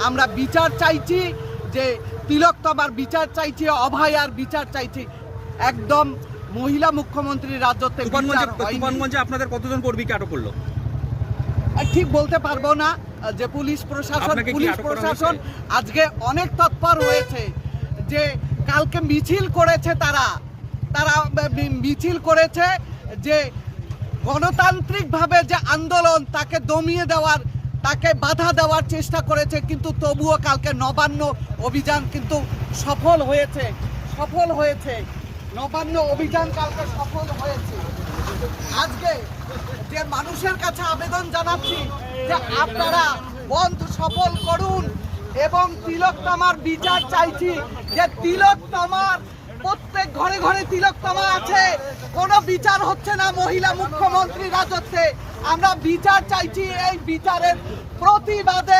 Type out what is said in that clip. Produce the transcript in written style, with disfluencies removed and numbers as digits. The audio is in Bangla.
আমরা বিচার চাইছি, যে তিলোত্তমার বিচার চাইছি, অভয়ার বিচার চাইছি। একদম মহিলা মুখ্যমন্ত্রীর রাজত্বে তুফানগঞ্জে আপনাদের কতজন কর্মীকে আটক করলো? ঠিক বলতে পারবো না, যে পুলিশ প্রশাসন আজকে অনেক তৎপর হয়েছে। যে কালকে মিছিল করেছে, তারা মিছিল করেছে, যে গণতান্ত্রিকভাবে যে আন্দোলন তাকে দমিয়ে দেওয়ার, তাকে বাধা দেওয়ার চেষ্টা করেছে, কিন্তু তবুও কালকে নবান্ন অভিযান কিন্তু সফল হয়েছে। নবান্ন অভিযান কালকে সফল হয়েছে। আজকে যে মানুষের কাছে আবেদন জানাচ্ছি যে আপনারা বন্ধ সফল করুন, এবং তিলোত্তমার বিচার চাইছি। যে তিলোত্তমার প্রত্যেক ঘরে ঘরে তিলোত্তমা আছে, কোনো বিচার হচ্ছে না মহিলা মুখ্যমন্ত্রী রাজত্বে। আমরা বিচার চাইছি, এই বিচারের প্রতিবাদে